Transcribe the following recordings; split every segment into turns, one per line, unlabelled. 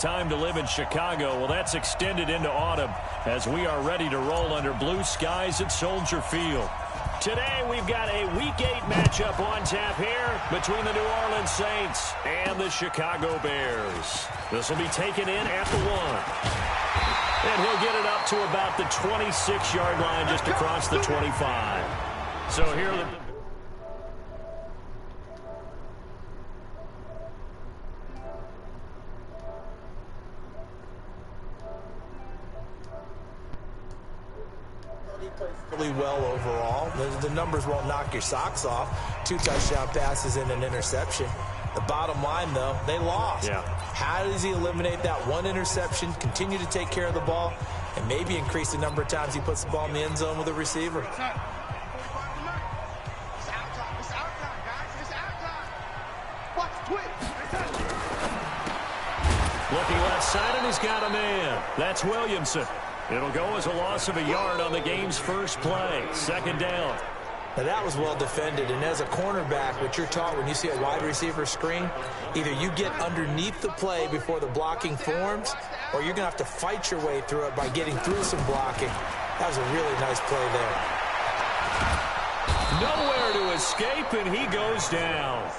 Time to live in Chicago. Well, that's extended into autumn as we are ready to roll under blue skies at Soldier Field. Today, we've got a Week 8 matchup on tap here between the New Orleans Saints and the Chicago Bears. This will be taken in at the 1. And he'll get it up to about the 26-yard line just across the 25. So here the...
Really well overall. The numbers won't knock your socks off. 2 touchdown passes and an interception. The bottom line, though, they lost.
Yeah.
How does he eliminate that 1 interception, continue to take care of the ball, and maybe increase the number of times he puts the ball in the end zone with a receiver?
Looking left side, and he's got a man. That's Williamson. It'll go as a loss of a yard on the game's first play. 2nd down.
Now that was well defended, and as a cornerback, what you're taught when you see a wide receiver screen, either you get underneath the play before the blocking forms, or you're going to have to fight your way through it by getting through some blocking. That was a really nice play there.
Nowhere to escape, and he goes down.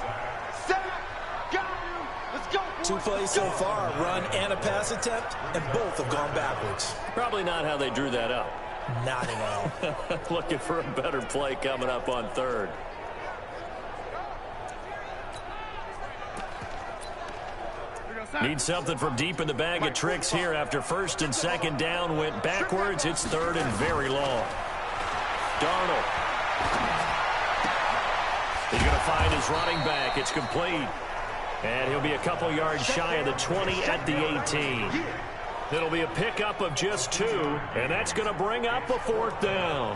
2 plays so far, a run and a pass attempt, and both have gone backwards.
Probably not how they drew that up.
Not at all.
Looking for a better play coming up on 3rd. Need something from deep in the bag of tricks here after 1st and 2nd down went backwards. It's 3rd and very long. Darnold. He's going to find his running back. It's complete. And he'll be a couple yards shy of the 20 at the 18. It'll be a pickup of just 2, and that's going to bring up a 4th down.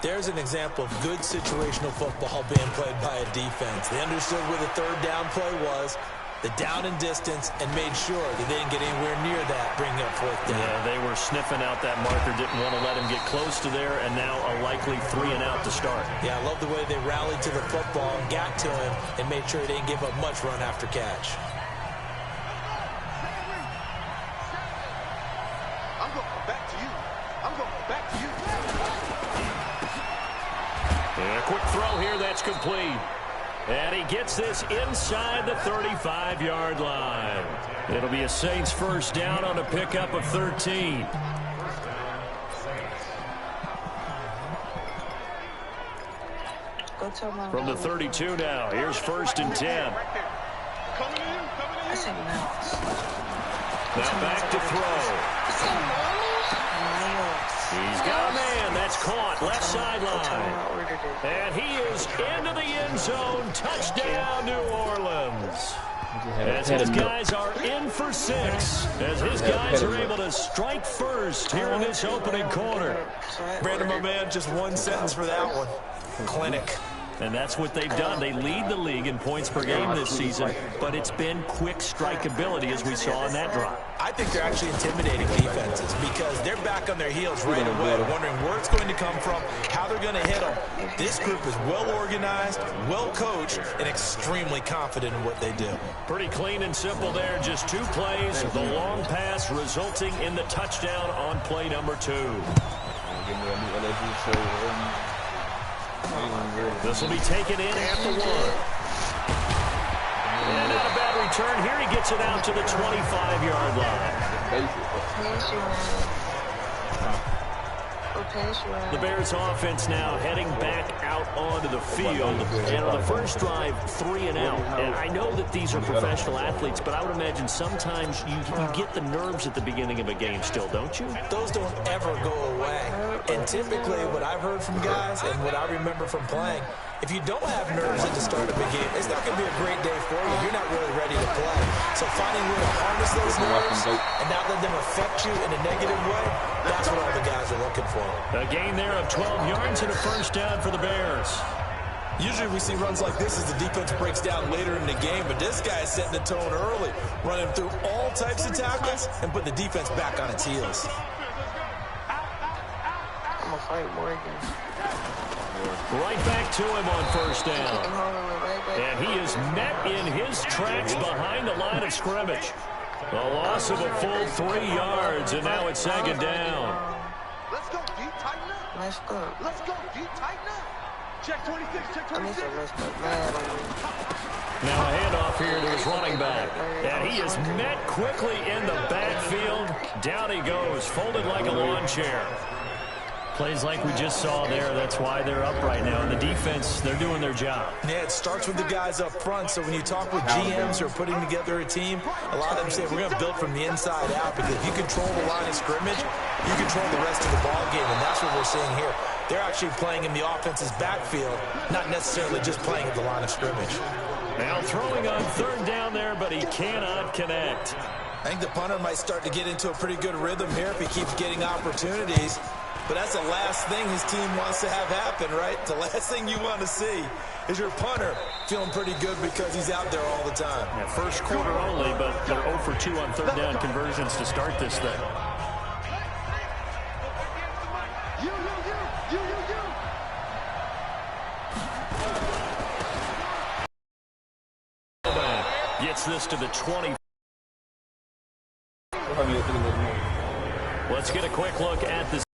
There's an example of good situational football being played by a defense. They understood where the 3rd down play was, the down and distance, and made sure that they didn't get anywhere near that, bringing up 4th down.
Yeah, they were sniffing out that marker, didn't want to let him get close to there, and now a likely 3 and out to start. Yeah,
I love the way they rallied to the football and got to him and made sure they didn't give up much run after catch.
I'm going back to you. I'm going back to you.
And a quick throw here, that's complete. And he gets this inside the 35-yard line. It'll be a Saints 1st down on a pickup of 13. From the 32 now, here's 1st and 10. Now back to throw. He's got a man. That's caught. Left sideline. And he is into the end zone. Touchdown, New Orleans. As his guys are in for 6. As his guys are able to strike first here in this opening quarter.
Brandon, my man, just 1 sentence for that one. Clinic.
And that's what they've done. They lead the league in points per game this season, but it's been quick strikeability as we saw in that drive.
I think they're actually intimidating defenses because they're back on their heels right away, wondering where it's going to come from, how they're going to hit them. This group is well organized, well coached, and extremely confident in what they do.
Pretty clean and simple there. Just 2 plays, the long pass resulting in the touchdown on play number 2. This will be taken in at the 1. And not a bad return. Here he gets it out to the 25-yard line. The Bears offense now heading back out onto the field. And on the first drive, 3 and out. And I know that these are professional athletes, but I would imagine sometimes you get the nerves at the beginning of a game still, don't you?
Those don't ever go away. And typically what I've heard from guys and what I remember from playing, if you don't have nerves at the start of a game, it's not going to be a great day for you. You're not really ready to play. So finding a way to harness those nerves and not let them affect you in a negative way, that's what all the guys are looking for.
A gain there of 12 yards and a 1st down for the Bears.
Usually we see runs like this as the defense breaks down later in the game, but this guy is setting the tone early, running through all types of tackles and put the defense back on its heels.
I'm going to fight Morgan.
Right back to him on 1st down. And he is met in his tracks behind the line of scrimmage. A loss of a full 3 yards, and now it's second down.
Let's go, D. Tighten up.
Let's go.
Let's go, D. Tighten up. Check 26, check
I need
26.
to let's go. Man,
Now a handoff here to his running back. And he is met quickly in the backfield. Down he goes, folded like a lawn chair. Plays like we just saw there. That's why they're up right now. And the defense, they're doing their job.
Yeah, it starts with the guys up front. So when you talk with GMs who are putting together a team, a lot of them say we're going to build from the inside out, because if you control the line of scrimmage, you control the rest of the ball game, and that's what we're seeing here. They're actually playing in the offense's backfield, not necessarily just playing at the line of scrimmage.
Now throwing on third down there, but he cannot connect.
I think the punter might start to get into a pretty good rhythm here if he keeps getting opportunities. But that's the last thing his team wants to have happen, right? The last thing you want to see is your punter feeling pretty good because he's out there all the time.
Yeah, first quarter only, but they're 0 for 2 on third down conversions to start this thing.
You.
Gets this to the 20. Let's get a quick look at this.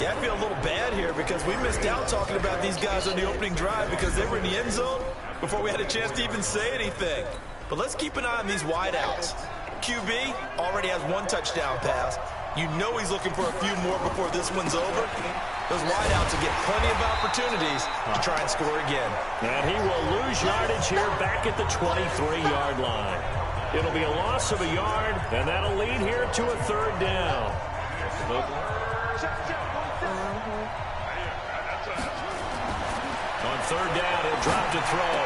Yeah, I feel a little bad here because we missed out talking about these guys on the opening drive because they were in the end zone before we had a chance to even say anything. But let's keep an eye on these wideouts. QB already has 1 touchdown pass. You know he's looking for a few more before this one's over. Those wideouts will get plenty of opportunities to try and score again.
And he will lose yardage here back at the 23-yard line. It'll be a loss of a yard, and that'll lead here to a third down. On third down, he'll drop to throw.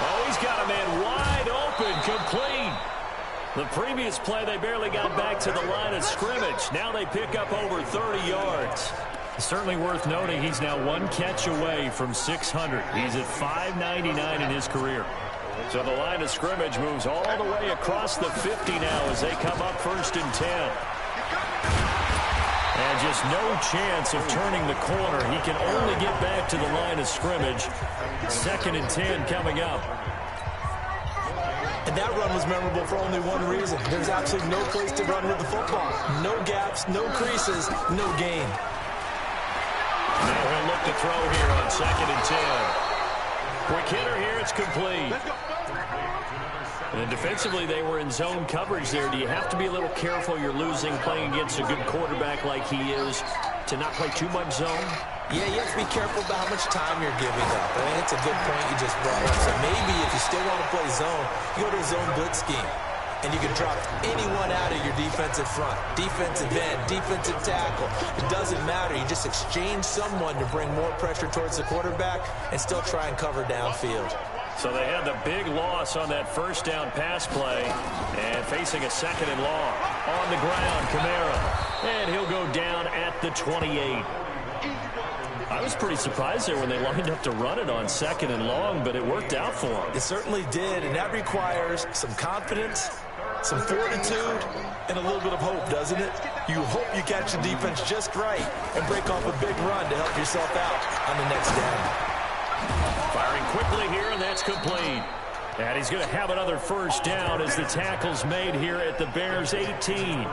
Oh, he's got a man wide open, complete. The previous play, they barely got back to the line of scrimmage. Now they pick up over 30 yards. Certainly worth noting he's now 1 catch away from 600. He's at 599 in his career. So the line of scrimmage moves all the way across the 50 now as they come up 1st and 10. And just no chance of turning the corner. He can only get back to the line of scrimmage. 2nd and 10 coming up.
And that run was memorable for only one reason. There's absolutely no place to run with the football. No gaps, no creases, no gain.
Now he'll look to throw here on 2nd and 10. Quick hitter here, it's complete. And defensively, they were in zone coverage there. Do you have to be a little careful you're losing playing against a good quarterback like he is to not play too much zone?
Yeah, you have to be careful about how much time you're giving up. I mean, it's a good point you just brought up. So maybe if you still want to play zone, you go to a zone blitz scheme. And you can drop anyone out of your defensive front. Defensive end, defensive tackle. It doesn't matter. You just exchange someone to bring more pressure towards the quarterback and still try and cover downfield.
So they had the big loss on that first down pass play. And facing a 2nd and long. On the ground, Kamara. And he'll go down at the 28. I was pretty surprised there when they lined up to run it on 2nd and long, but it worked out for him.
It certainly did, and that requires some confidence, some fortitude, and a little bit of hope, doesn't it? You hope you catch the defense just right and break off a big run to help yourself out on the next down.
Firing quickly here, and that's complete. And he's going to have another first down as the tackle's made here at the Bears' 18.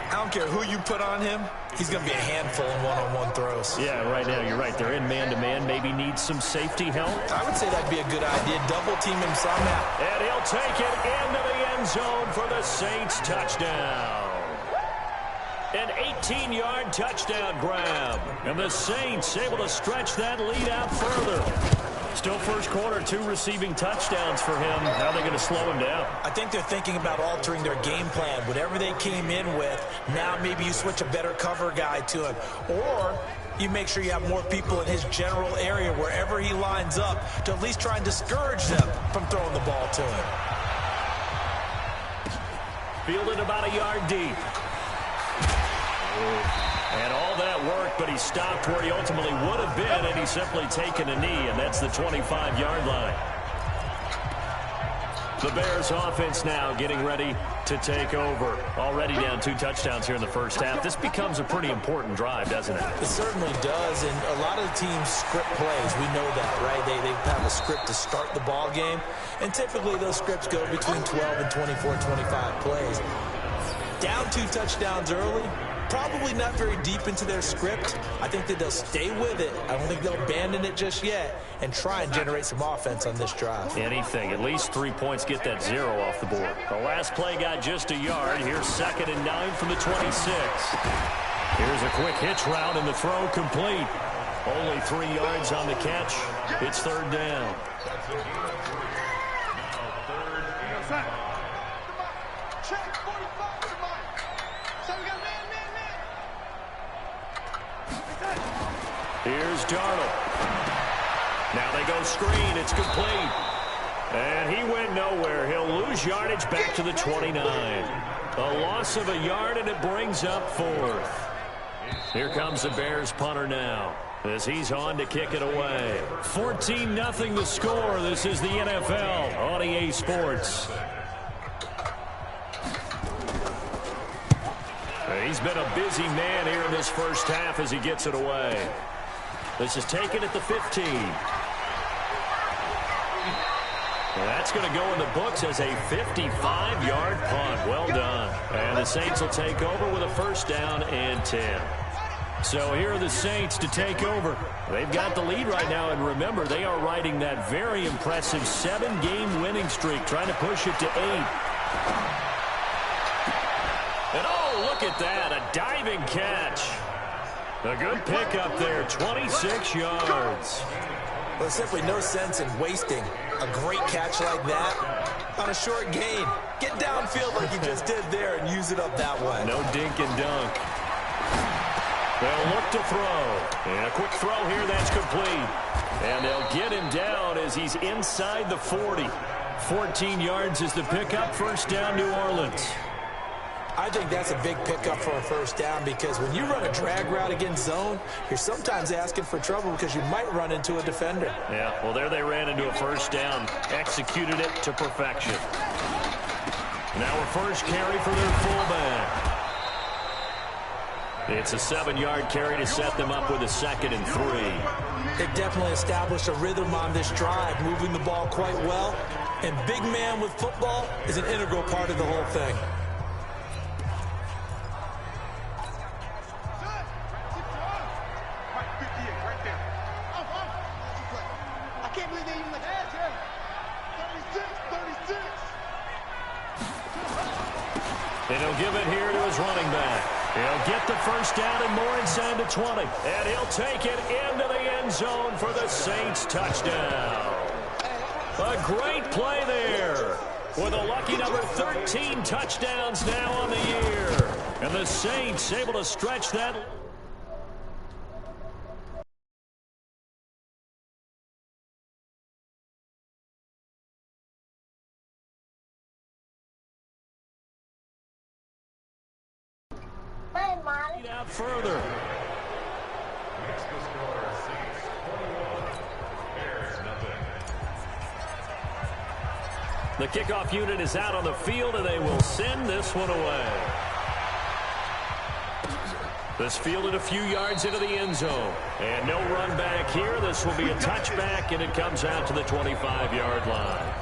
I don't care who you put on him, he's going to be a handful in one-on-one throws.
Yeah, right now, you're right. They're in man-to-man, maybe needs some safety help.
I would say that'd be a good idea. Double team him somehow.
And he'll take it into the end zone for the Saints touchdown. An 18-yard touchdown grab. And the Saints able to stretch that lead out further. Still first quarter, 2 receiving touchdowns for him. How are they going to slow him down?
I think they're thinking about altering their game plan. Whatever they came in with, now maybe you switch a better cover guy to him. Or you make sure you have more people in his general area wherever he lines up to at least try and discourage them from throwing the ball to him.
Fielded about a yard deep. And all that work, but he stopped where he ultimately would have been, and he's simply taken a knee, and that's the 25-yard line. The Bears offense now getting ready to take over. Already down 2 touchdowns here in the first half. This becomes a pretty important drive, doesn't it?
It certainly does, and a lot of the teams script plays. We know that, right? They have a script to start the ball game, and typically those scripts go between 12 and 24, 25 plays. Down 2 touchdowns early, probably not very deep into their script. I think that they'll stay with it. I don't think they'll abandon it just yet and try and generate some offense on this drive.
Anything. At least 3 points. Get that 0 off the board. The last play got just a yard. Here's 2nd and 9 from the 26. Here's a quick hitch route, and the throw complete. Only 3 yards on the catch. It's 3rd down. Here's Darnold. Now they go screen. It's complete. And he went nowhere. He'll lose yardage back to the 29. A loss of a yard, and it brings up 4th. Here comes the Bears punter now, as he's on to kick it away. 14-0 the score. This is the NFL on EA Sports. He's been a busy man here in this first half as he gets it away. This is taken at the 15. That's going to go in the books as a 55-yard punt. Well done. And the Saints will take over with a 1st down and 10. So here are the Saints to take over. They've got the lead right now, and remember, they are riding that very impressive 7-game winning streak, trying to push it to 8. And oh, look at that, a diving catch. A good pickup there, 26 yards.
Well, there's simply no sense in wasting a great catch like that on a short gain. Get downfield like you just did there and use it up that way.
No dink and dunk. They'll look to throw. And a quick throw here, that's complete. And they'll get him down as he's inside the 40. 14 yards is the pickup, 1st down, New Orleans.
I think that's a big pickup for a 1st down, because when you run a drag route against zone, you're sometimes asking for trouble because you might run into a defender.
Yeah, well, there they ran into a 1st down, executed it to perfection. Now a 1st carry for their fullback. It's a 7-yard carry to set them up with a 2nd and 3.
They've definitely established a rhythm on this drive, moving the ball quite well. And big man with football is an integral part of the whole thing.
And he'll give it here to his running back. He'll get the 1st down and more inside the 20. And he'll take it into the end zone for the Saints touchdown. A great play there, with a lucky number 13 touchdowns now on the year. And the Saints able to stretch that. Out further. The kickoff unit is out on the field, and they will send this one away. This fielded a few yards into the end zone. And no run back here. This will be a touchback, and it comes out to the 25-yard line.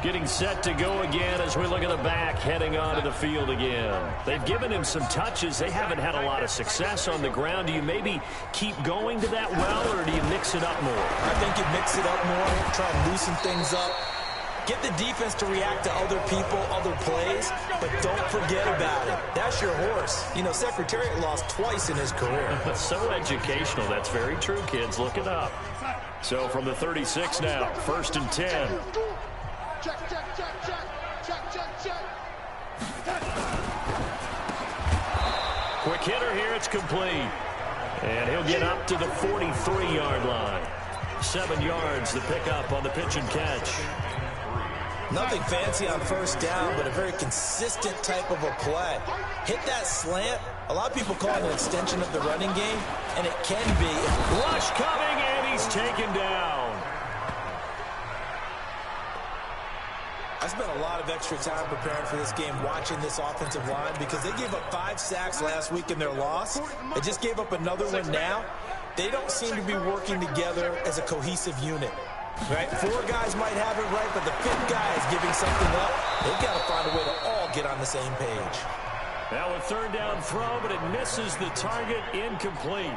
Getting set to go again as we look at the back heading onto the field again. They've given him some touches. They haven't had a lot of success on the ground. Do you maybe keep going to that well, or do you mix it up more?
I think you mix it up more, try and loosen things up. Get the defense to react to other people, other plays, but don't forget about it. That's your horse. You know, Secretariat lost twice in his career.
So educational. That's very true, kids. Look it up. So from the 36 now, 1st and 10.
Check, check, check, check, check, check, check.
Quick hitter here, it's complete. And he'll get up to the 43-yard line. 7 yards, the pickup on the pitch and catch.
Nothing fancy on 1st down, but a very consistent type of a play. Hit that slant. A lot of people call it an extension of the running game, and it can be.
Rush coming, and he's taken down.
I spent a lot of extra time preparing for this game, watching this offensive line, because they gave up 5 sacks last week in their loss. They just gave up another one now. They don't seem to be working together as a cohesive unit. Right? 4 guys might have it right, but the 5th guy is giving something up. They've got to find a way to all get on the same page.
Now a third down throw, but it misses the target, incomplete.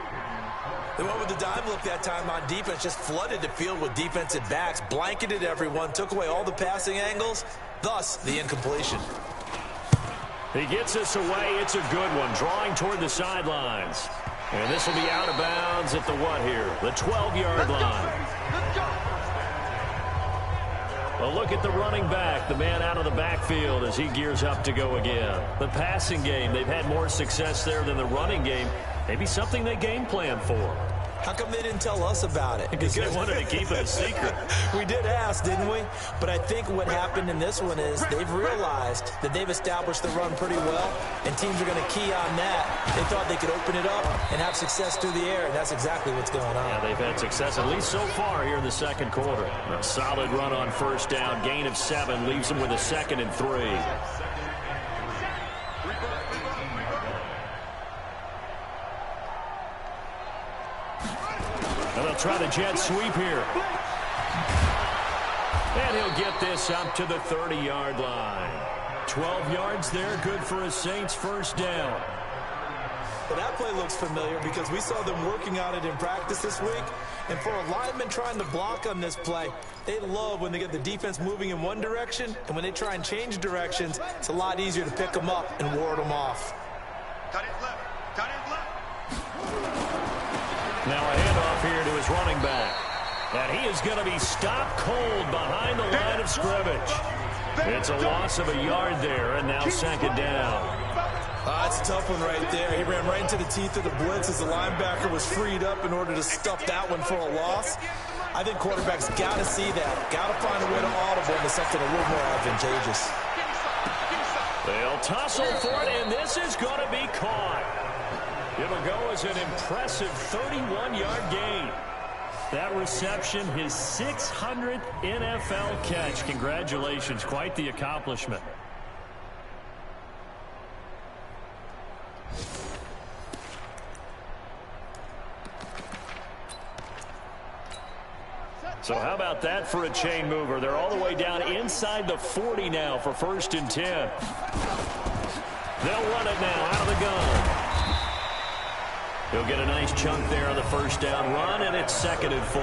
They went with the dive look that time on defense, just flooded the field with defensive backs, blanketed everyone, took away all the passing angles, thus the incompletion.
He gets us away. It's a good one, drawing toward the sidelines. And this will be out of bounds at the what here? The 12-yard line. A look at the running back, the man out of the backfield as he gears up to go again. The passing game, they've had more success there than the running game. Maybe something they game plan for.
How come they didn't tell us about it?
Because they wanted to keep it a secret.
We did ask, didn't we? But I think what happened in this one is they've realized that they've established the run pretty well, and teams are going to key on that. They thought they could open it up and have success through the air, and that's exactly what's going on.
Yeah, they've had success, at least so far here in the second quarter. A solid run on first down, gain of 7, leaves them with a 2nd and 3. And they'll try the jet sweep here. And he'll get this up to the 30-yard line. 12 yards there, good for a Saints first down.
Well, that play looks familiar because we saw them working on it in practice this week. And for a lineman trying to block on this play, they love when they get the defense moving in one direction, and when they try and change directions, it's a lot easier to pick them up and ward them off.
Cut it left. Cut it left.
Now a handoff here to his running back. And he is going to be stopped cold behind the line of scrimmage. It's a loss of a yard there, and now 2nd down.
That's a tough one right there. He ran right into the teeth of the blitz as the linebacker was freed up in order to stuff that one for a loss. I think quarterbacks got to see that. Got to find a way to audible into something a little more advantageous.
They'll tussle for it, and this is going to be caught. It'll go as an impressive 31-yard gain. That reception, his 600th NFL catch. Congratulations, quite the accomplishment. So how about that for a chain mover? They're all the way down inside the 40 now for 1st and 10. They'll run it now out of the gun. He'll get a nice chunk there on the first down run, and it's 2nd and 4.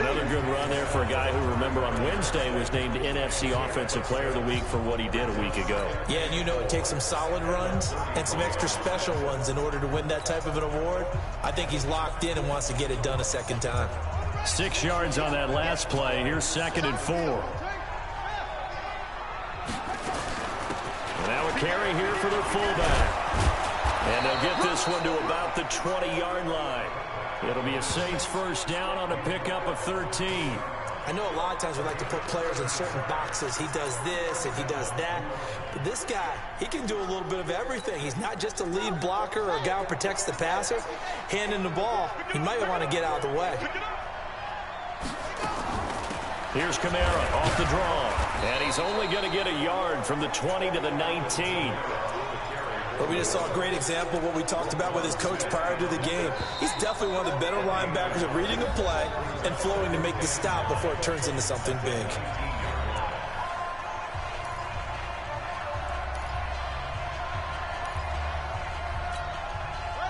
Another good run there for a guy who, remember, on Wednesday was named NFC Offensive Player of the Week for what he did a week ago.
Yeah, and you know it takes some solid runs and some extra special ones in order to win that type of an award. I think he's locked in and wants to get it done a second time.
6 yards on that last play. Here's 2nd and 4. And now a carry here for their fullback. And they'll get this one to about the 20-yard line. It'll be a Saints first down on a pickup of 13.
I know a lot of times we like to put players in certain boxes. He does this and he does that. But this guy, he can do a little bit of everything. He's not just a lead blocker or a guy who protects the passer. Handing the ball, he might want to get out of the way.
Here's Kamara off the draw. And he's only going to get a yard from the 20 to the 19.
But we just saw a great example of what we talked about with his coach prior to the game. He's definitely one of the better linebackers at reading a play and flowing to make the stop before it turns into something big.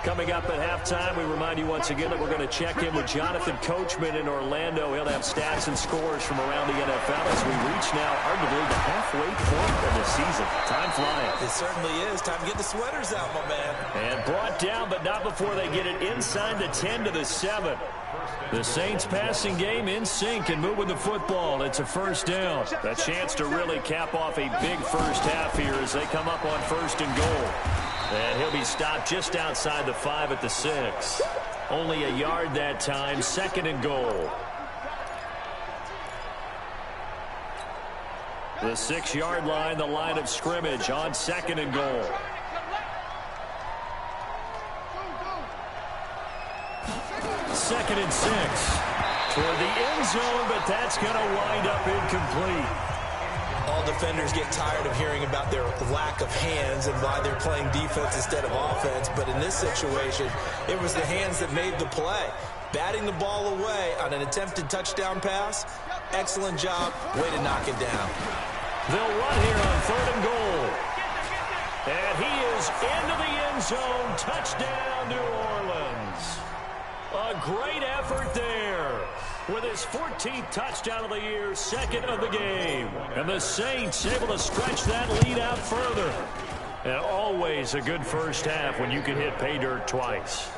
Coming up at halftime, we remind you once again that we're going to check in with Jonathan Coachman in Orlando. He'll have stats and scores from around the NFL as we reach now arguably the halfway point of the season. Time flying.
It certainly is. Time to get the sweaters out, my man.
And brought down, but not before they get it inside the 10 to the 7. The Saints passing game in sync and moving the football. It's a first down. A chance to really cap off a big first half here as they come up on 1st and goal. And he'll be stopped just outside the 5 at the 6. Only a yard that time, 2nd and goal. The 6-yard line, the line of scrimmage on 2nd and goal. Second and 6 toward the end zone, but that's going to wind up incomplete.
All defenders get tired of hearing about their lack of hands and why they're playing defense instead of offense. But in this situation, it was the hands that made the play. Batting the ball away on an attempted touchdown pass. Excellent job. Way to knock it down.
They'll run here on 3rd and goal. And he is into the end zone. Touchdown, New Orleans. A great effort there. With his 14th touchdown of the year, 2nd of the game. And the Saints able to stretch that lead out further. And always a good first half when you can hit pay dirt twice.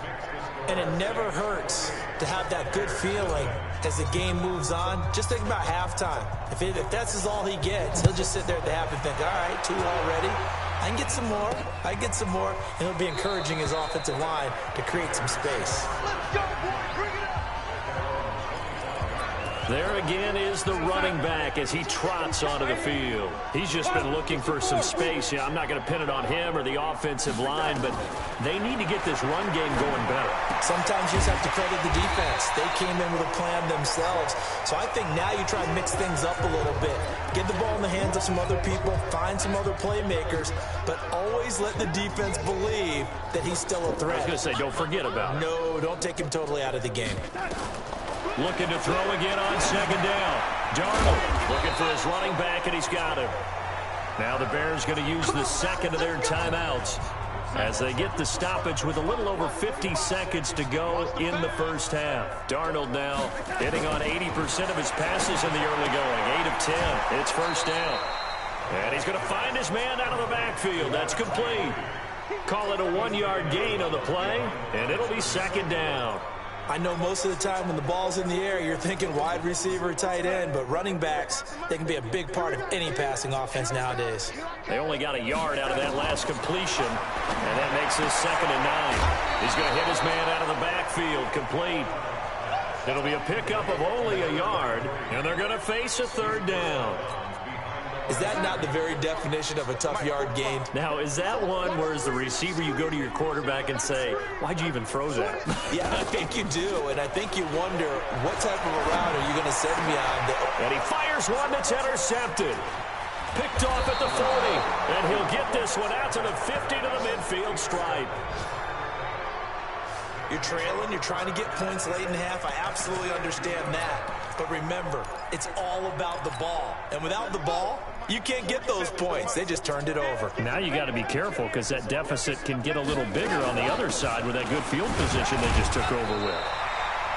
And it never hurts to have that good feeling as the game moves on. Just think about halftime. If that's all he gets, he'll just sit there at the half and think, all right, 2 already. I can get some more. I can get some more. And he'll be encouraging his offensive line to create some space.
Let's go, boy. Bring it up.
There again is the running back as he trots onto the field. He's just been looking for some space. Yeah, I'm not going to pin it on him or the offensive line, but they need to get this run game going better.
Sometimes you just have to credit the defense. They came in with a plan themselves. So I think now you try to mix things up a little bit. Get the ball in the hands of some other people, find some other playmakers, but always let the defense believe that he's still a threat.
I was going to say, don't forget about it.
No, don't take him totally out of the game.
Looking to throw again on 2nd down. Darnold looking for his running back, and he's got him. Now the Bears going to use the 2nd of their timeouts as they get the stoppage with a little over 50 seconds to go in the first half. Darnold now hitting on 80% of his passes in the early going. 8 of 10. It's first down. And he's going to find his man out of the backfield. That's complete. Call it a 1-yard gain on the play, and it'll be 2nd down.
I know most of the time when the ball's in the air, you're thinking wide receiver, tight end, but running backs, they can be a big part of any passing offense nowadays.
They only got a yard out of that last completion, and that makes this 2nd and 9. He's going to hit his man out of the backfield, complete. It'll be a pickup of only a yard, and they're going to face a 3rd down.
Is that not the very definition of a tough yard gain?
Now, is that one where as the receiver you go to your quarterback and say, why'd you even throw that?
Yeah, I think you do, and I think you wonder what type of a route are you going to send me on?
And he fires one that's intercepted. Picked off at the 40, and he'll get this one out to the 50 to the midfield stripe.
You're trailing, you're trying to get points late in half. I absolutely understand that. But remember, it's all about the ball. And without the ball, you can't get those points. They just turned it over.
Now you got to be careful because that deficit can get a little bigger on the other side with that good field position they just took over with.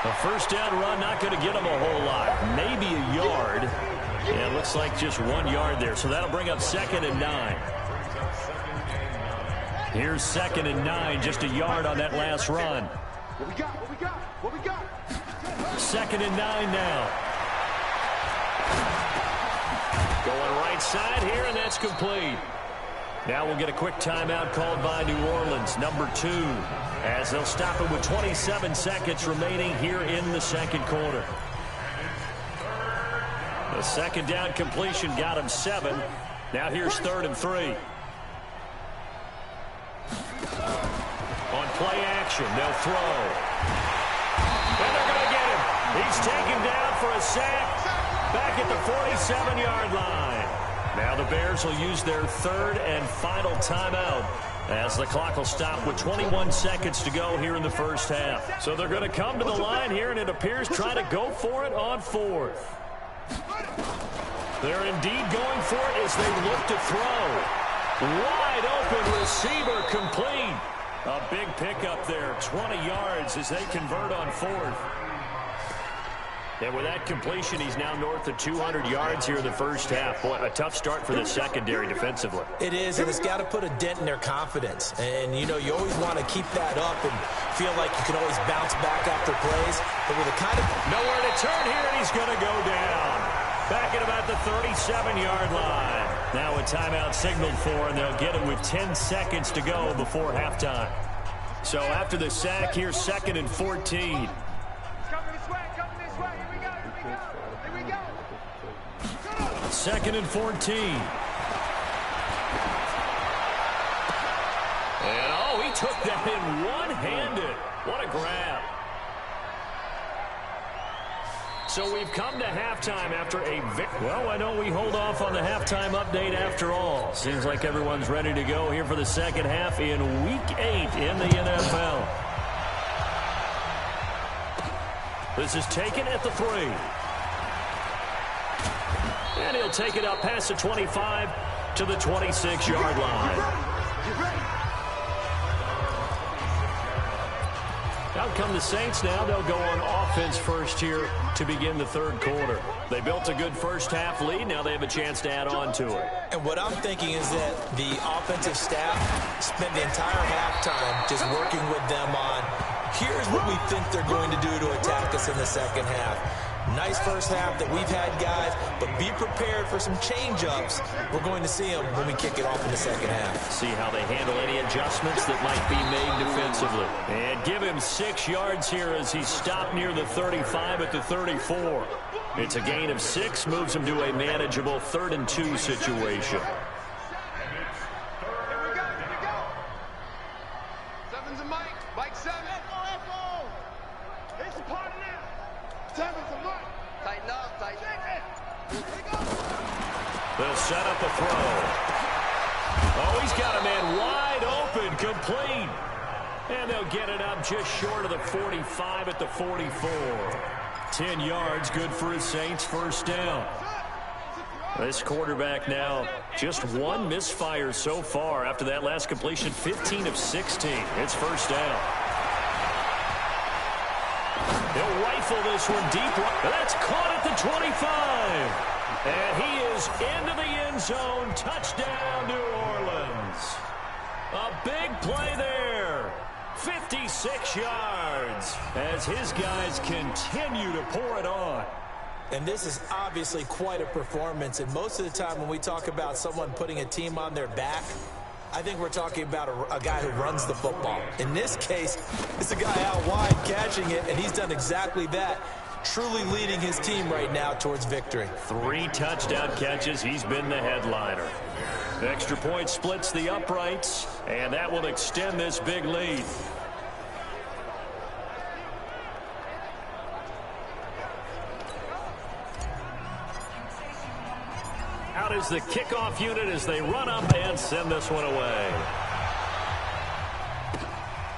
A first down run, not going to get them a whole lot. Maybe a yard. Yeah, it looks like just 1 yard there. So that'll bring up 2nd and 9. Here's 2nd and 9, just a yard on that last run.
What we got? What we got? What we got?
2nd and 9 now. Going right side here, and that's complete. Now we'll get a quick timeout called by New Orleans, number 2, as they'll stop it with 27 seconds remaining here in the 2nd quarter. The 2nd down completion got him 7. Now here's 3rd and 3. On play action, they'll throw. And they're going to get him. He's taken down for a sack back at the 47-yard line. Now the Bears will use their 3rd and final timeout as the clock will stop with 21 seconds to go here in the first half. So they're going to come to the line here, and it appears trying to go for it on 4th. They're indeed going for it as they look to throw. Wide open receiver complete. A big pickup there, 20 yards as they convert on 4th. And with that completion, he's now north of 200 yards here in the first half. Boy, a tough start for the secondary defensively.
It is, and it's got to put a dent in their confidence. And, you know, you always want to keep that up and feel like you can always bounce back after plays. But with a kind of
nowhere to turn here, and he's going to go down. Back at about the 37-yard line. Now a timeout signaled for, and they'll get it with 10 seconds to go before halftime. So after the sack, here's 2nd and 14.
Coming this way, coming this way. Here we go, here we go, here we go.
2nd and 14. And oh, he took that in one-handed. What a grab. So we've come to halftime after a well, why don't we hold off on the halftime update after all? Seems like everyone's ready to go here for the second half in Week 8 in the NFL. This is taken at the 3. And he'll take it up past the 25 to the 26-yard line. Out come the Saints now. They'll go on offense first here to begin the third quarter. They built a good first half lead. Now they have a chance to add on to it.
And what I'm thinking is that the offensive staff spent the entire halftime just working with them on, here's what we think they're going to do to attack us in the second half. Nice first half that we've had, guys, but be prepared for some change-ups. We're going to see them when we kick it off in the second half.
See how they handle any adjustments that might be made defensively. And give him 6 yards here as he's stopped near the 35 at the 34. It's a gain of 6, moves him to a manageable 3rd and 2 situation.
Seven's a Mike. Mike 7. It's a party now. Seven's a Mike. Tighten up, tighten up. Here we go.
They'll set up a throw. Oh, he's got a man wide open, complete. And they'll get it up just short of the 45 at the 44. 10 yards, good for his Saints, first down. This quarterback now, just 1 misfire so far after that last completion, 15 of 16. It's first down. He'll rifle this one deep. That's caught at the 25. And he is into the end zone. Touchdown, New Orleans. A big play there. 56 yards as his guys continue to pour it on.
And this is obviously quite a performance. And most of the time when we talk about someone putting a team on their back, I think we're talking about a guy who runs the football. In this case, it's a guy out wide catching it, and he's done exactly that, truly leading his team right now towards victory.
3 touchdown catches. He's been the headliner. Extra point splits the uprights, and that will extend this big lead. Out is the kickoff unit as they run up and send this one away.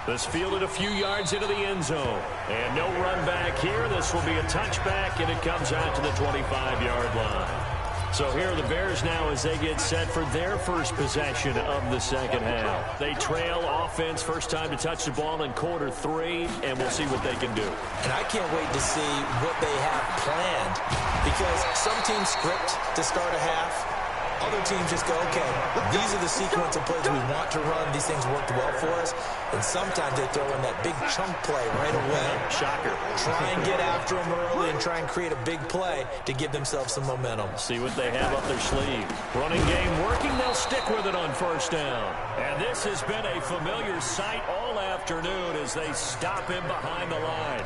This fielded a few yards into the end zone. And no run back here. This will be a touchback, and it comes out to the 25-yard line. So here are the Bears now as they get set for their first possession of the second half. They trail offense, first time to touch the ball in quarter 3, and we'll see what they can do.
And I can't wait to see what they have planned, because some teams script to start a half. Other teams just go, okay, these are the sequence of plays we want to run. These things worked well for us. And sometimes they throw in that big chunk play right away.
Shocker.
Try and get after them early and try and create a big play to give themselves some momentum.
See what they have up their sleeve. Running game working. They'll stick with it on first down. And this has been a familiar sight all afternoon as they stop him behind the line.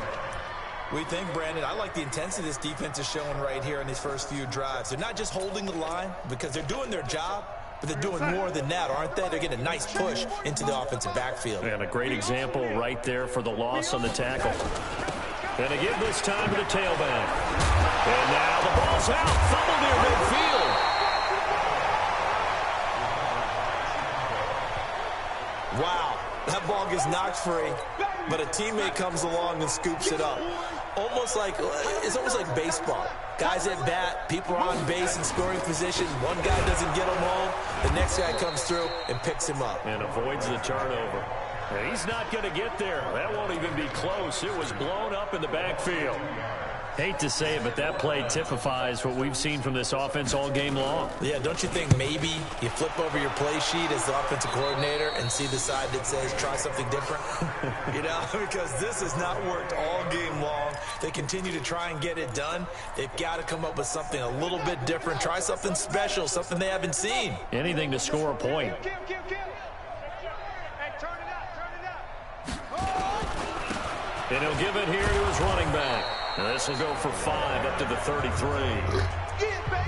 We think, Brandon, I like the intensity this defense is showing right here in these first few drives. They're not just holding the line because they're doing their job, but they're doing more than that, aren't they? They're getting a nice push into the offensive backfield.
And a great example right there for the loss on the tackle. And they give this time to the tailback. And now the ball's out. Fumble near midfield.
Wow, that ball gets knocked free, but a teammate comes along and scoops it up. It's almost like baseball. Guys at bat, people are on base in scoring position. One guy doesn't get him home. The next guy comes through and picks him up.
And avoids the turnover. And he's not going to get there. That won't even be close. It was blown up in the backfield. Hate to say it, but that play typifies what we've seen from this offense all game long.
Yeah, don't you think maybe you flip over your play sheet as the offensive coordinator and see the side that says try something different? You know, because this has not worked all game long. They continue to try and get it done. They've got to come up with something a little bit different. Try something special, something they haven't seen.
Anything to score a point.
Kill. Hey, turn it up.
And he'll give it here to his running back. And this will go for 5 up to the 33.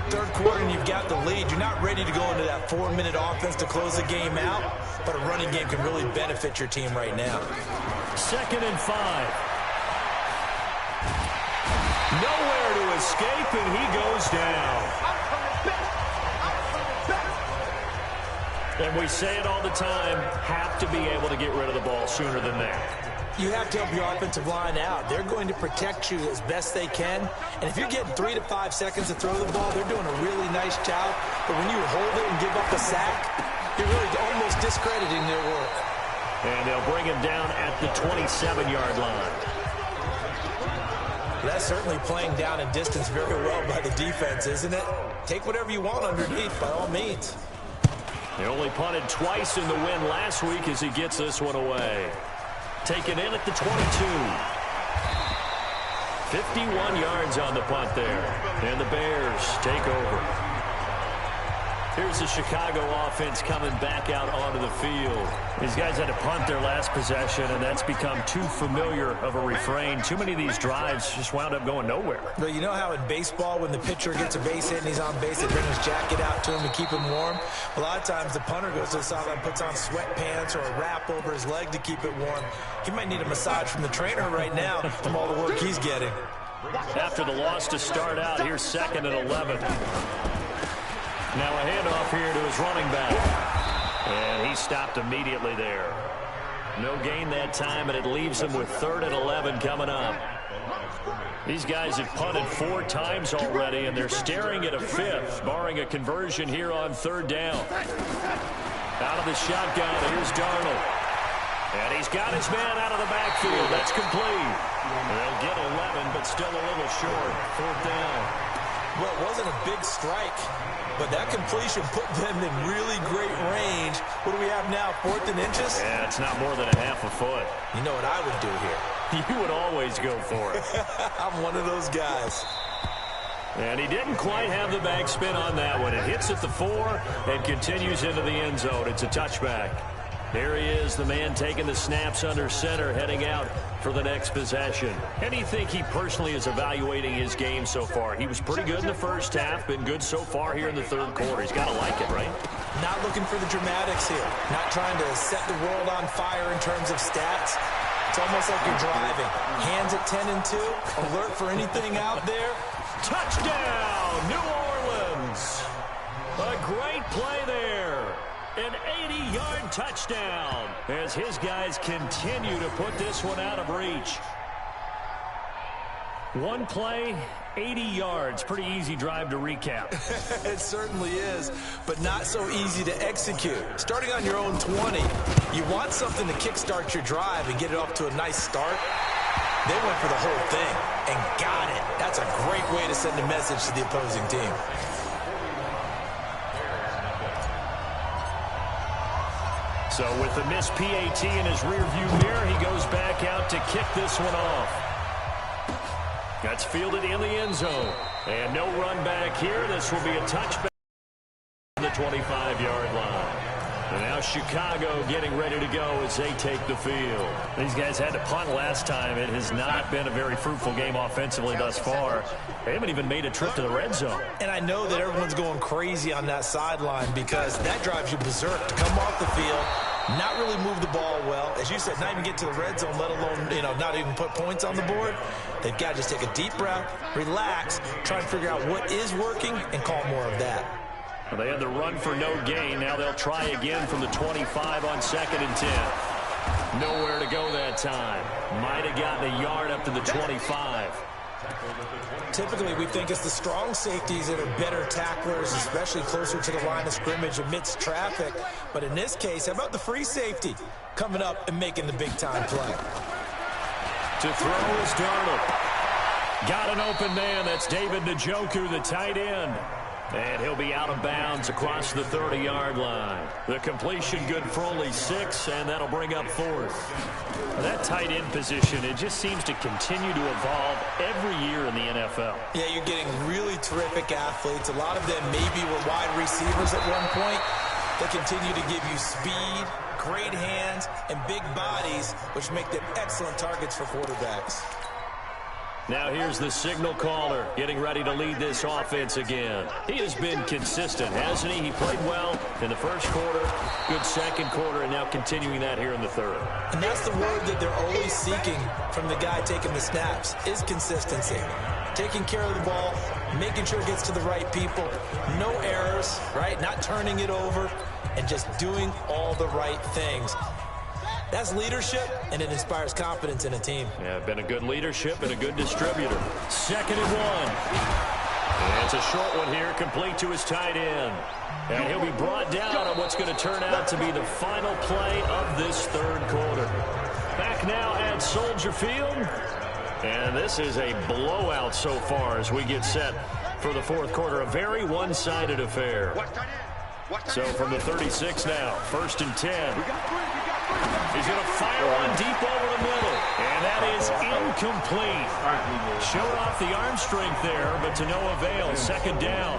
Third quarter and you've got the lead. You're not ready to go into that 4-minute offense to close the game out, but a running game can really benefit your team right now.
2nd and 5. Nowhere to escape, and he goes down. And we say it all the time, have to be able to get rid of the ball sooner than that.
You have to help your offensive line out. They're going to protect you as best they can. And if you're getting 3 to 5 seconds to throw the ball, they're doing a really nice job. But when you hold it and give up a sack, you're really almost discrediting their work.
And they'll bring him down at the 27-yard line.
That's certainly playing down in distance very well by the defense, isn't it? Take whatever you want underneath, by all means.
They only punted twice in the win last week as he gets this one away. Taken in at the 22. 51 yards on the punt there. And the Bears take over. Here's the Chicago offense coming back out onto the field. These guys had to punt their last possession, and that's become too familiar of a refrain. Too many of these drives just wound up going nowhere.
But you know how in baseball, when the pitcher gets a base hit and he's on base, they bring his jacket out to him to keep him warm? A lot of times the punter goes to the sideline, puts on sweatpants or a wrap over his leg to keep it warm. He might need a massage from the trainer right now from all the work he's getting.
After the loss to start out, here's 2nd and 11. Now a handoff here to his running back. And he stopped immediately there. No gain that time, and it leaves him with 3rd and 11 coming up. These guys have punted 4 times already, and they're staring at a 5th, barring a conversion here on 3rd down. Out of the shotgun, here's Darnold. And he's got his man out of the backfield. That's complete. They'll get 11, but still a little short. 4th down.
Well, it wasn't a big strike, but that completion put them in really great range. What do we have now, 4th and inches?
Yeah, it's not more than a half a foot.
You know what I would do here?
You would always go for it.
I'm one of those guys.
And he didn't quite have the backspin on that one. It hits at the 4 and continues into the end zone. It's a touchback. There he is, the man taking the snaps under center, heading out for the next possession. And you think he personally is evaluating his game so far? He was pretty good in the first half, been good so far here in the 3rd quarter. He's got to like it, right?
Not looking for the dramatics here. Not trying to set the world on fire in terms of stats. It's almost like you're driving. Hands at 10 and 2, alert for anything out there.
Touchdown, New Orleans! A great play there. An 80-yard touchdown as his guys continue to put this one out of reach. One play, 80 yards. Pretty easy drive to recap.
It certainly is, but not so easy to execute. Starting on your own 20, you want something to kickstart your drive and get it off to a nice start. They went for the whole thing and got it. That's a great way to send a message to the opposing team.
So with the missed PAT in his rearview mirror, he goes back out to kick this one off. That's fielded in the end zone. And no run back here. This will be a touchback on the 25-yard line. And now Chicago getting ready to go as they take the field. These guys had to punt last time. It has not been a very fruitful game offensively thus far. They haven't even made a trip to the red zone.
And I know that everyone's going crazy on that sideline because that drives you berserk to come off the field, not really move the ball well. As you said, not even get to the red zone, let alone, not even put points on the board. They've got to just take a deep breath, relax, try and figure out what is working, and call more of that.
Well, they had the run for no gain. Now they'll try again from the 25 on 2nd and 10. Nowhere to go that time. Might have gotten a yard up to the 25.
Typically, we think it's the strong safeties that are better tacklers, especially closer to the line of scrimmage amidst traffic. But in this case, how about the free safety coming up and making the big-time play?
To throw is Darnold. Got an open man. That's David dAGoat, the tight end. And he'll be out of bounds across the 30-yard line. The completion good for only 6, and that'll bring up 4th. That tight end position, it just seems to continue to evolve every year in the NFL.
Yeah, you're getting really terrific athletes. A lot of them maybe were wide receivers at one point. They continue to give you speed, great hands, and big bodies, which make them excellent targets for quarterbacks.
Now here's the signal caller getting ready to lead this offense again. He has been consistent, hasn't he? He played well in the first quarter, good second quarter, and now continuing that here in the 3rd.
And that's the word that they're always seeking from the guy taking the snaps, is consistency. taking care of the ball, making sure it gets to the right people, no errors, right? Not turning it over, and just doing all the right things. That's leadership, and it inspires confidence in a team.
Yeah, been a good leadership and a good distributor. 2nd and 1. And it's a short one here, complete to his tight end. And he'll be brought down on what's going to turn out to be the final play of this 3rd quarter. Back now at Soldier Field. And this is a blowout so far as we get set for the 4th quarter. A very one-sided affair. So from the 36 now, 1st and 10. He's going to fire one deep over the middle. And that is incomplete. Showed off the arm strength there, but to no avail. 2nd down.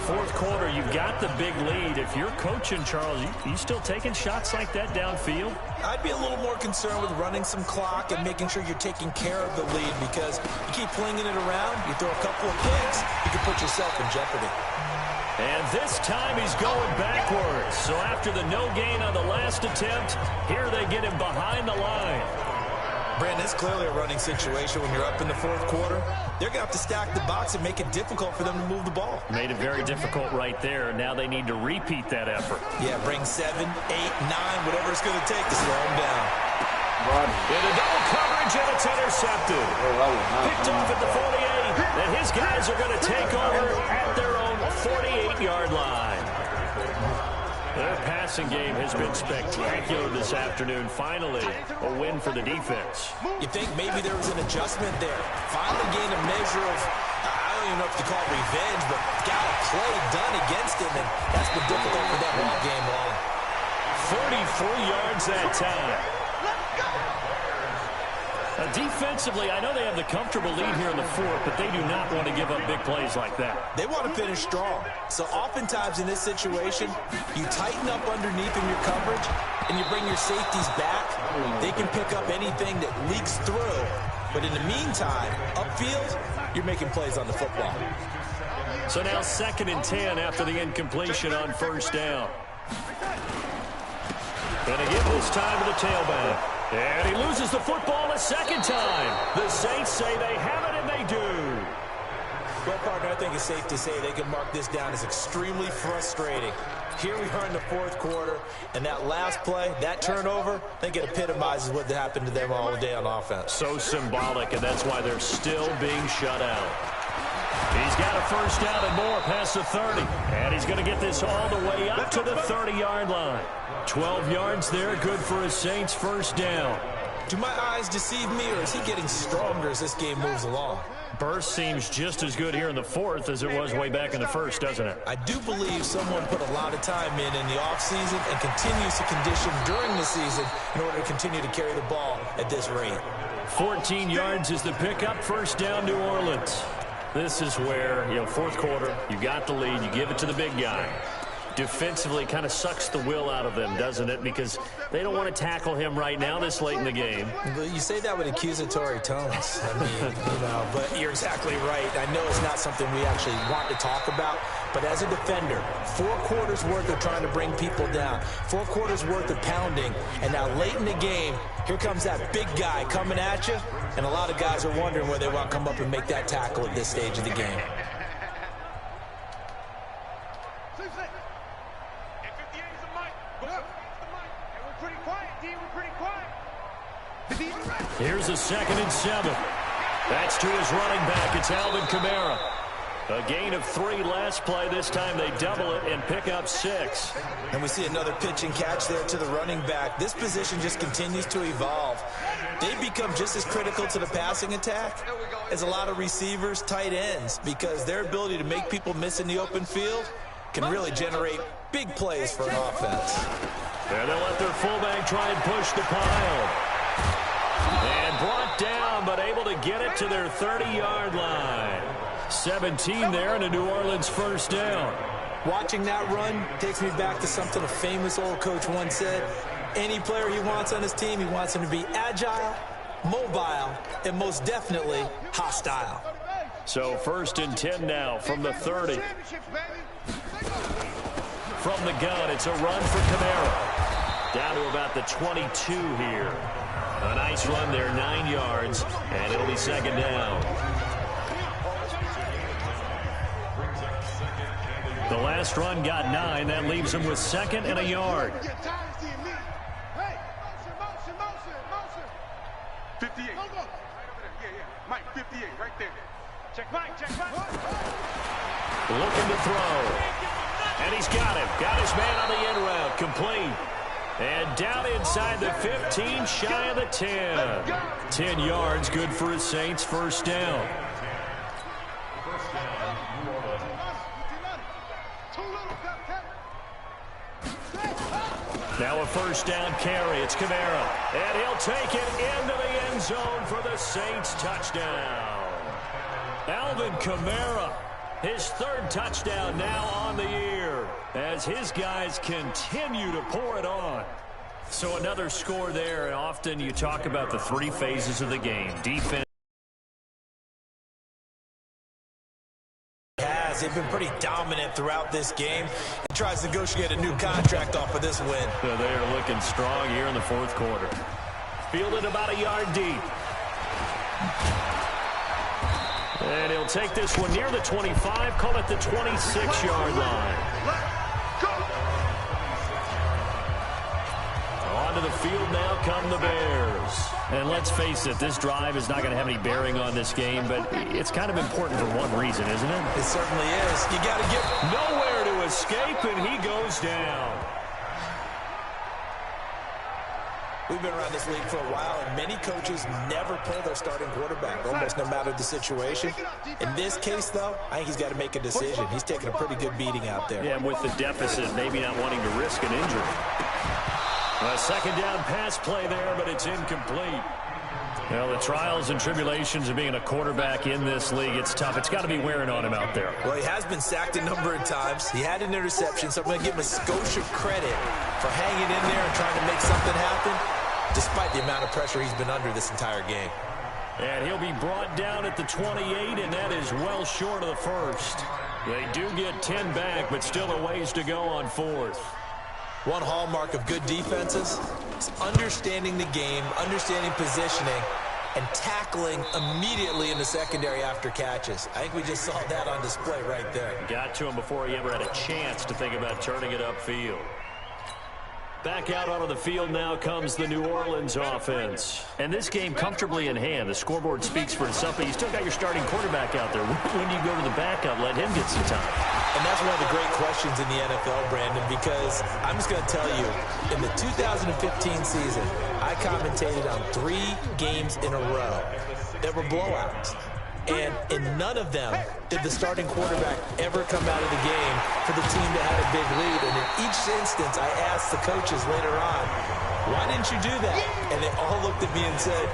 4th quarter, you've got the big lead. If you're coaching, Charles, you still taking shots like that downfield?
I'd be a little more concerned with running some clock and making sure you're taking care of the lead, because you keep flinging it around, you throw a couple of picks, you can put yourself in jeopardy.
And this time he's going backwards. So after the no gain on the last attempt, here they get him behind the line.
Brandon, it's clearly a running situation when you're up in the 4th quarter. They're going to have to stack the box and make it difficult for them to move the ball.
Made it very difficult right there. Now they need to repeat that effort.
Yeah, bring 7, 8, 9, whatever it's going to take to slow them down.
Into double coverage, and it's intercepted. Picked off at the 48, and his guys are going to take over at their own 48-yard line. Their passing game has been spectacular this afternoon. Finally, a win for the defense.
You think maybe there was an adjustment there. Finally gained a measure of, I don't even know if to call it revenge, but got a play done against him, and that's been difficult for them all game long.
43 yards that time. Defensively, I know they have the comfortable lead here in the 4th, but they do not want to give up big plays like that.
They want to finish strong. So oftentimes in this situation, you tighten up underneath in your coverage, and you bring your safeties back. They can pick up anything that leaks through. But in the meantime, upfield, you're making plays on the football.
So now 2nd and 10 after the incompletion on 1st down. And again this time to the tailback. And he loses the football a 2nd time. The Saints say they have it, and they do.
Well, partner, I think it's safe to say they can mark this down as extremely frustrating. Here we are in the 4th quarter, and that last play, that turnover, I think it epitomizes what happened to them all day on offense.
So symbolic, and that's why they're still being shut out. He's got a 1st down and more past the 30. And he's going to get this all the way up to the 30-yard line. 12 yards there, good for his Saints' 1st down.
Do my eyes deceive me, or is he getting stronger as this game moves along?
Burst seems just as good here in the 4th as it was way back in the 1st, doesn't it?
I do believe someone put a lot of time in the offseason and continues to condition during the season in order to continue to carry the ball at this rate.
14 yards is the pickup, 1st down, New Orleans. This is where, 4th quarter, you got the lead, you give it to the big guy. Defensively kind of sucks the will out of them, doesn't it? Because they don't want to tackle him right now this late in the game.
You say that with accusatory tones. I mean, but you're exactly right. I know it's not something we actually want to talk about, but as a defender, 4 quarters worth of trying to bring people down, 4 quarters worth of pounding, and now late in the game, here comes that big guy coming at you, and a lot of guys are wondering where they want to come up and make that tackle at this stage of the game.
Here's a 2nd and 7. That's to his running back. It's Alvin Kamara. A gain of 3 last play. This time they double it and pick up 6.
And we see another pitch and catch there to the running back. This position just continues to evolve. They become just as critical to the passing attack as a lot of receivers, tight ends, because their ability to make people miss in the open field can really generate big plays for an offense.
There they'll let their fullback try and push the pile. And brought down, but able to get it to their 30-yard line. 17 there, and a New Orleans 1st down.
Watching that run takes me back to something a famous old coach once said. Any player he wants on his team, he wants him to be agile, mobile, and most definitely hostile.
So 1st and 10 now from the 30. From the gun, it's a run for Kamara. Down to about the 22 here. A nice run there, 9 yards, and it'll be 2nd down. The last run got 9. That leaves him with 2nd and a yard.
58. Right over there. Yeah. Mike, 58, right there. Check Mike.
Looking to throw. And he's got him. Got his man on the end route. Complete. And down inside the 15, shy of the 10. 10 yards, good for his Saints. First down. Now a first down carry. It's Kamara. And he'll take it into the end zone for the Saints touchdown. Alvin Kamara, his 3rd touchdown now on the year as his guys continue to pour it on. So another score there, and often you talk about the 3 phases of the game. Defense.
They've been pretty dominant throughout this game. He tries to negotiate a new contract off of this win.
So they are looking strong here in the 4th quarter. Fielded about a yard deep. And he'll take this one near the 25, call it the 26-yard line. Onto the field now come the Bears. And let's face it, this drive is not going to have any bearing on this game, but it's kind of important for one reason, isn't it?
It certainly is. You got to get
nowhere to escape, and he goes down.
We've been around this league for a while, and many coaches never pull their starting quarterback, almost no matter the situation. In this case, though, I think he's got to make a decision. He's taking a pretty good beating out there.
Yeah, and with the deficit, maybe not wanting to risk an injury. A 2nd down pass play there, but it's incomplete. Well, the trials and tribulations of being a quarterback in this league, it's tough. It's got to be wearing on him out there.
Well, he has been sacked a number of times. He had an interception, so I'm going to give him a Scotia credit for hanging in there and trying to make something happen, despite the amount of pressure he's been under this entire game.
And he'll be brought down at the 28, and that is well short of the 1st. They do get 10 back, but still a ways to go on 4th.
One hallmark of good defenses is understanding the game, understanding positioning, and tackling immediately in the secondary after catches. I think we just saw that on display right there.
Got to him before he ever had a chance to think about turning it upfield. Back out onto the field now comes the New Orleans offense. And this game comfortably in hand. The scoreboard speaks for itself, but you still got your starting quarterback out there. When do you go to the backup, let him get some time?
And that's one of the great questions in the NFL, Brandon, because I'm just going to tell you, in the 2015 season, I commentated on 3 games in a row that were blowouts. And in none of them did the starting quarterback ever come out of the game for the team that had a big lead. And in each instance, I asked the coaches later on, why didn't you do that? And they all looked at me and said,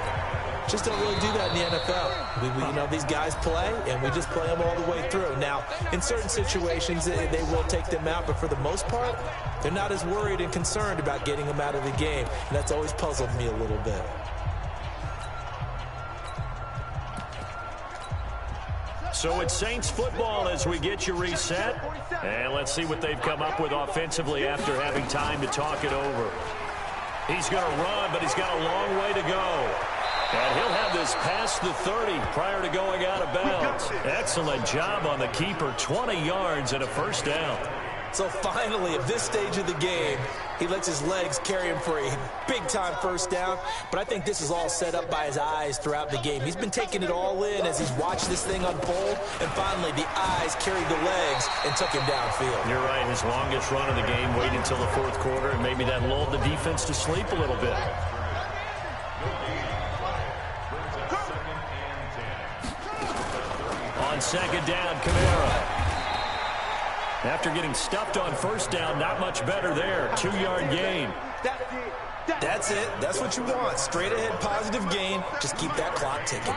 just don't really do that in the NFL. You know, these guys play, and we just play them all the way through. Now, in certain situations, they will take them out, but for the most part, they're not as worried and concerned about getting them out of the game. And that's always puzzled me a little bit.
So it's Saints football as we get you reset. And let's see what they've come up with offensively after having time to talk it over. He's going to run, but he's got a long way to go. And he'll have this past the 30 prior to going out of bounds. Excellent job on the keeper. 20 yards and a first down.
So finally, at this stage of the game, he lets his legs carry him for a big-time first down. But I think this is all set up by his eyes throughout the game. He's been taking it all in as he's watched this thing unfold. And finally, the eyes carried the legs and took him downfield.
You're right. His longest run of the game waited until the 4th quarter, and maybe that lulled the defense to sleep a little bit. On 2nd down, Kamara. After getting stuffed on first down, not much better there. 2-yard gain.
That's it. That's what you want. Straight ahead, positive gain. Just keep that clock ticking.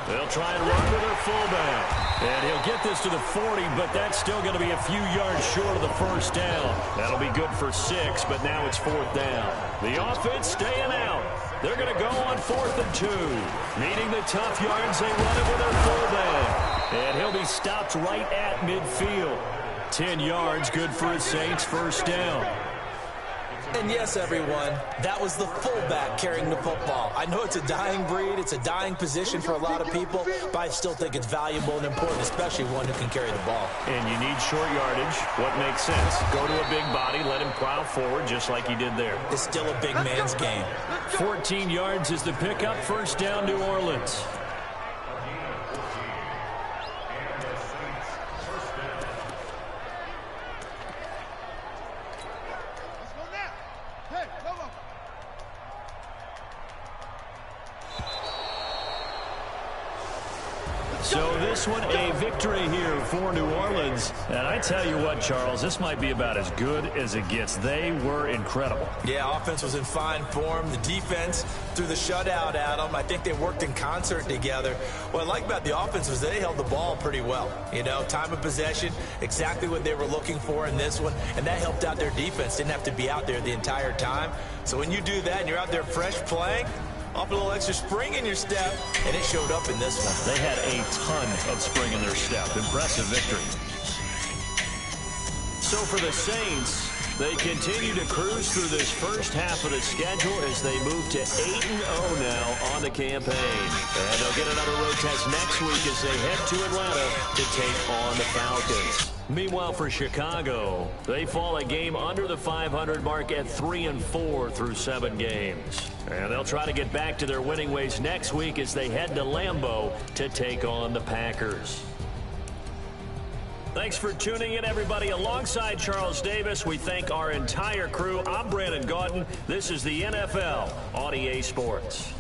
They'll try and run with their fullback. And he'll get this to the 40, but that's still going to be a few yards short of the first down. That'll be good for 6, but now it's 4th down. The offense staying out. They're going to go on 4th and 2. Needing the tough yards, they run it with their fullback. And he'll be stopped right at midfield. 10 yards, good for his Saints, first down.
And yes, everyone, that was the fullback carrying the football. I know it's a dying breed, it's a dying position for a lot of people, but I still think it's valuable and important, especially one who can carry the ball.
And you need short yardage. What makes sense? Go to a big body, let him plow forward just like he did there.
It's still a big man's game.
14 yards is the pickup. First down, New Orleans. So this one, a victory here for New Orleans. And I tell you what, Charles, this might be about as good as it gets. They were incredible.
Yeah, offense was in fine form. The defense threw the shutout at them. I think they worked in concert together. What I like about the offense was they held the ball pretty well. You know, time of possession, exactly what they were looking for in this one. And that helped out their defense. Didn't have to be out there the entire time. So when you do that and you're out there fresh playing, off a little extra spring in your step, and it showed up in this one.
They had a ton of spring in their step. Impressive victory. So for the Saints, they continue to cruise through this first half of the schedule as they move to 8-0 now on the campaign. And they'll get another road test next week as they head to Atlanta to take on the Falcons. Meanwhile, for Chicago, they fall a game under the 500 mark at 3-4 through 7 games. And they'll try to get back to their winning ways next week as they head to Lambeau to take on the Packers. Thanks for tuning in, everybody. Alongside Charles Davis, we thank our entire crew. I'm Brandon Gaudin. This is the NFL on EA Sports.